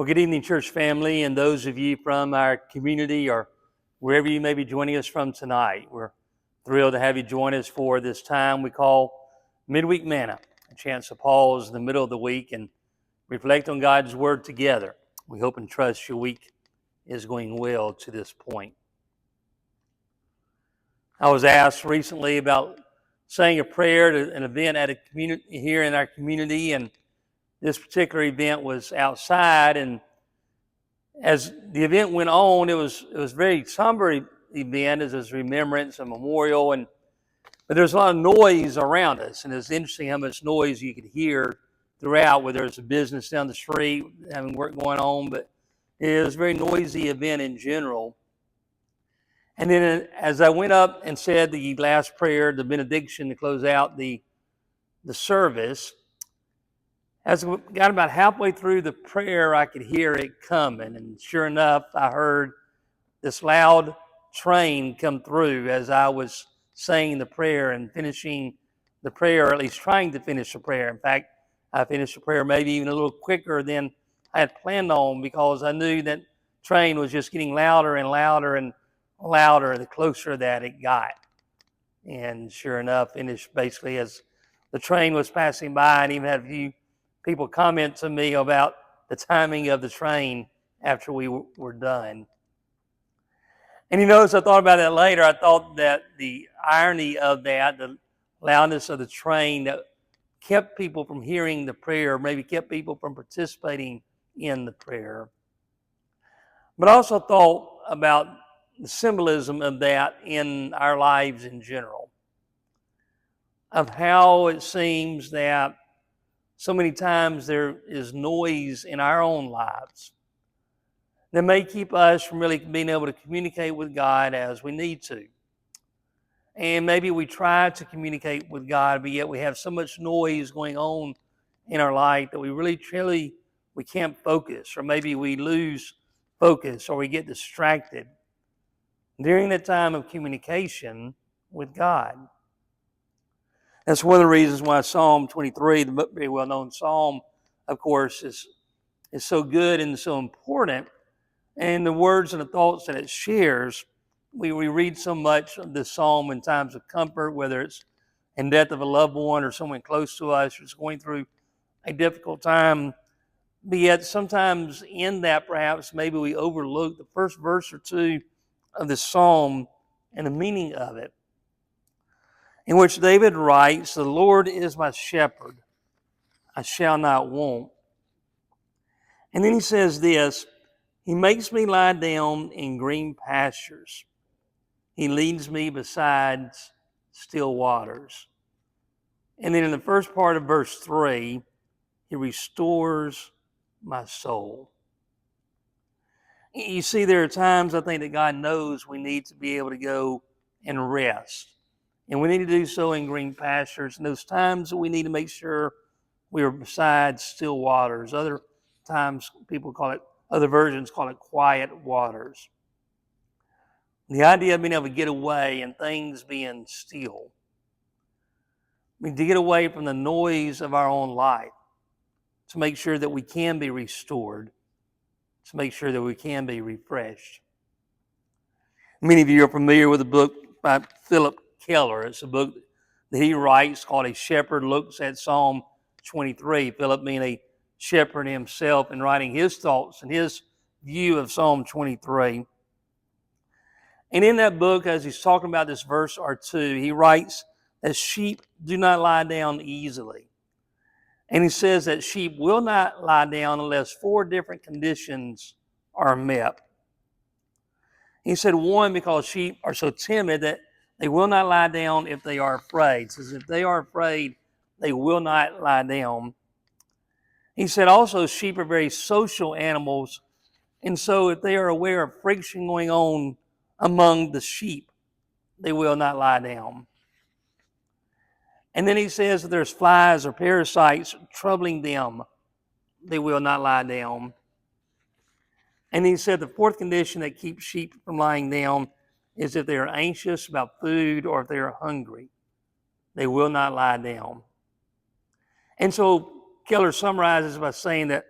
Well, good evening, church family, and those of you from our community or wherever you may be joining us from tonight. We're thrilled to have you join us for this time we call Midweek Manna, a chance to pause in the middle of the week and reflect on God's Word together. We hope and trust your week is going well to this point. I was asked recently about saying a prayer at an event at a community here in our community, and this particular event was outside, and as the event went on, it was a very somber event as a remembrance, a memorial, but there's a lot of noise around us, and it's interesting how much noise you could hear throughout, whether it's a business down the street having work going on, but it was a very noisy event in general. And then as I went up and said the last prayer, the benediction to close out the service, as we got about halfway through the prayer, I could hear it coming. And sure enough, I heard this loud train come through as I was saying the prayer and finishing the prayer, or at least trying to finish the prayer. In fact, I finished the prayer maybe even a little quicker than I had planned on, because I knew that train was just getting louder and louder and louder the closer that it got. And sure enough, finished basically as the train was passing by, and even had a few people comment to me about the timing of the train after we were done. And as I thought about that later, I thought that the irony of that, the loudness of the train that kept people from hearing the prayer, maybe kept people from participating in the prayer. But I also thought about the symbolism of that in our lives in general, of how it seems that so many times there is noise in our own lives that may keep us from really being able to communicate with God as we need to. And maybe we try to communicate with God, but yet we have so much noise going on in our life that we really, truly, we can't focus, or maybe we lose focus, or we get distracted during the time of communication with God. That's one of the reasons why Psalm 23, the very well-known psalm, of course, is so good and so important. And the words and the thoughts that it shares, we read so much of this psalm in times of comfort, whether it's in death of a loved one or someone close to us who's going through a difficult time. But yet sometimes in that perhaps maybe we overlook the first verse or two of the psalm and the meaning of it, in which David writes, "The Lord is my shepherd, I shall not want." And then he says this, "He makes me lie down in green pastures. He leads me beside still waters." And then in the first part of verse 3, He restores my soul. You see, there are times I think that God knows we need to be able to go and rest. And we need to do so in green pastures. And those times that we need to make sure we are beside still waters. Other times people call it, other versions call it quiet waters. The idea of being able to get away and things being still. We need to get away from the noise of our own life to make sure that we can be restored, to make sure that we can be refreshed. Many of you are familiar with a book by Philip Keller. It's a book that he writes called A Shepherd Looks at Psalm 23. Philip being a shepherd himself and writing his thoughts and his view of Psalm 23. And in that book, as he's talking about this verse or two, he writes that sheep do not lie down easily. And he says that sheep will not lie down unless 4 different conditions are met. He said, one, because sheep are so timid that they will not lie down if they are afraid. He says if they are afraid, they will not lie down. He said also sheep are very social animals, and so if they are aware of friction going on among the sheep, they will not lie down. And then he says that there's flies or parasites troubling them, they will not lie down. And he said the 4th condition that keeps sheep from lying down is if they are anxious about food or if they are hungry, they will not lie down. And so Keller summarizes by saying that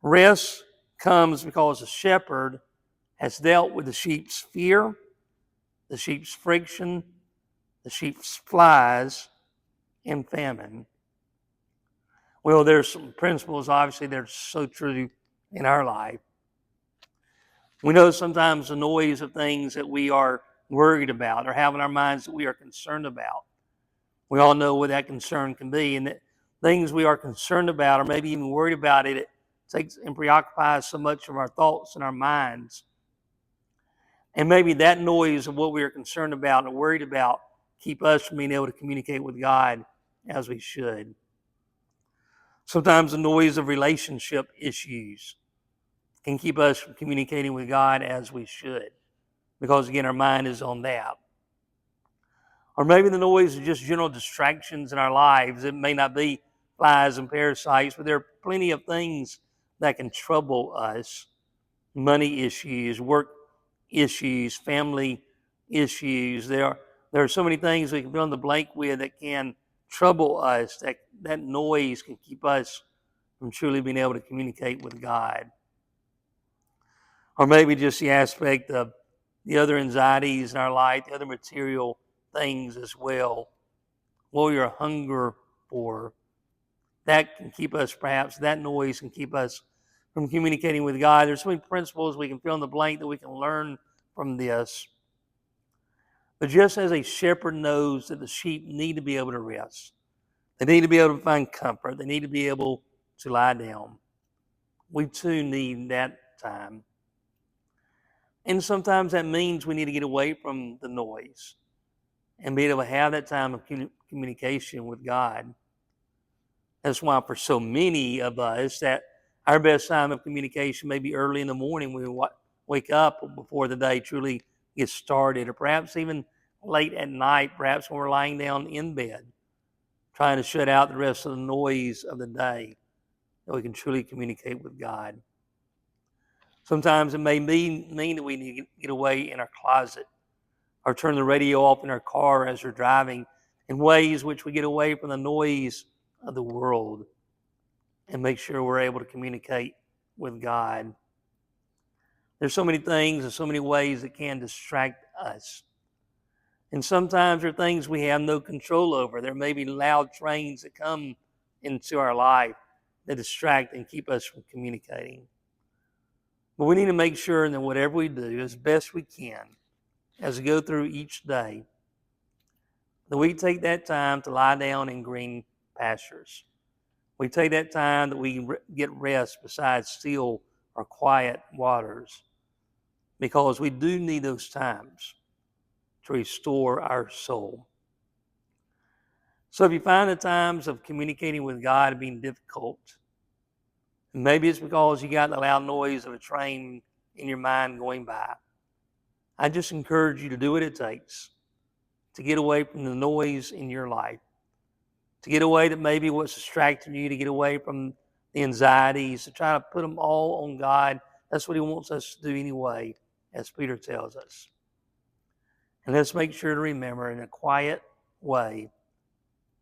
rest comes because the shepherd has dealt with the sheep's fear, the sheep's friction, the sheep's flies, and famine. Well, there's some principles, obviously, that are so true in our life. We know sometimes the noise of things that we are worried about or have in our minds that we are concerned about. We all know what that concern can be, and that things we are concerned about or maybe even worried about, it takes and preoccupies so much of our thoughts and our minds. And maybe that noise of what we are concerned about and worried about keep us from being able to communicate with God as we should. Sometimes the noise of relationship issues can keep us from communicating with God as we should, because again, our mind is on that. Or maybe the noise of just general distractions in our lives. It may not be flies and parasites, but there are plenty of things that can trouble us. Money issues, work issues, family issues. There are so many things we can fill in the blank with that can trouble us. That noise can keep us from truly being able to communicate with God. Or maybe just the aspect of the other anxieties in our life, the other material things as well. What we are hunger for. That can keep us, perhaps, that noise can keep us from communicating with God. There's so many principles we can fill in the blank that we can learn from this. But just as a shepherd knows that the sheep need to be able to rest, they need to be able to find comfort, they need to be able to lie down, we too need that time. And sometimes that means we need to get away from the noise and be able to have that time of communication with God. That's why for so many of us that our best time of communication may be early in the morning when we wake up before the day truly gets started, or perhaps even late at night, perhaps when we're lying down in bed, trying to shut out the rest of the noise of the day, that we can truly communicate with God. Sometimes it may mean that we need to get away in our closet or turn the radio off in our car as we're driving, in ways which we get away from the noise of the world and make sure we're able to communicate with God. There's so many things and so many ways that can distract us. And sometimes there are things we have no control over. There may be loud trains that come into our life that distract and keep us from communicating. But we need to make sure that whatever we do, as best we can, as we go through each day, that we take that time to lie down in green pastures. We take that time that we get rest beside still or quiet waters, because we do need those times to restore our soul. So if you find the times of communicating with God being difficult, maybe it's because you got the loud noise of a train in your mind going by, I just encourage you to do what it takes to get away from the noise in your life, to get away that maybe what's distracting you, to get away from the anxieties, to try to put them all on God. That's what He wants us to do anyway, as Peter tells us. And let's make sure to remember in a quiet way,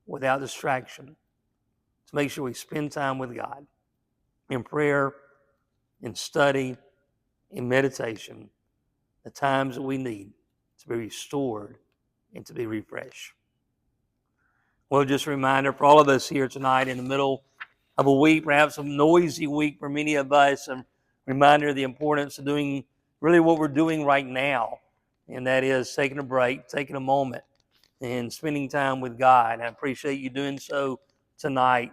without distraction, to make sure we spend time with God in prayer, in study, in meditation, the times that we need to be restored and to be refreshed. Well, just a reminder for all of us here tonight in the middle of a week, perhaps a noisy week for many of us, a reminder of the importance of doing really what we're doing right now, and that is taking a break, taking a moment, and spending time with God. I appreciate you doing so tonight,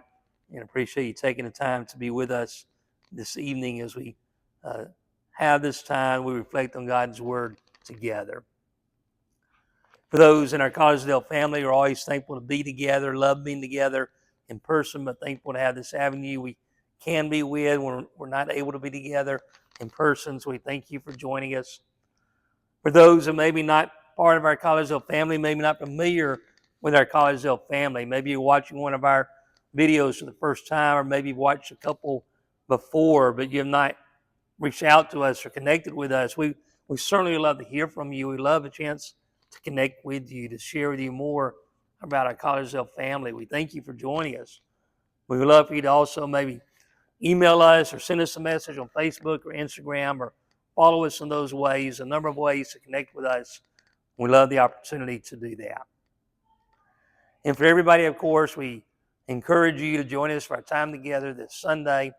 and appreciate you taking the time to be with us this evening as we have this time, we reflect on God's Word together. For those in our Collegedale family, we're always thankful to be together, love being together in person, but thankful to have this avenue we can be with when we're not able to be together in person. So we thank you for joining us. For those who maybe not part of our Collegedale family, maybe not familiar with our Collegedale family, maybe you're watching one of our videos for the first time, or maybe you've watched a couple before, but you have not reached out to us or connected with us. We certainly love to hear from you. We love a chance to connect with you, to share with you more about our Collegedale family. We thank you for joining us. We would love for you to also maybe email us or send us a message on Facebook or Instagram or follow us in those ways, a number of ways to connect with us. We love the opportunity to do that. And for everybody, of course, we encourage you to join us for our time together this Sunday.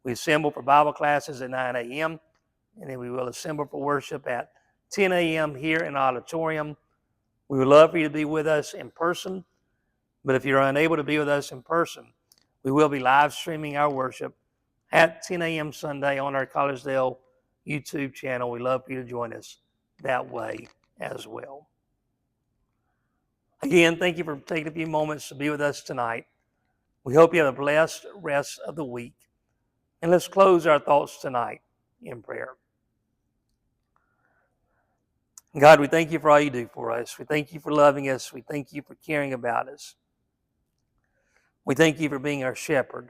We assemble for Bible classes at 9 a.m., and then we will assemble for worship at 10 a.m. here in the auditorium. We would love for you to be with us in person, but if you're unable to be with us in person, we will be live streaming our worship at 10 a.m. Sunday on our Collegedale YouTube channel. We'd love for you to join us that way as well. Again, thank you for taking a few moments to be with us tonight. We hope you have a blessed rest of the week. And let's close our thoughts tonight in prayer. God, we thank you for all you do for us. We thank you for loving us. We thank you for caring about us. We thank you for being our shepherd.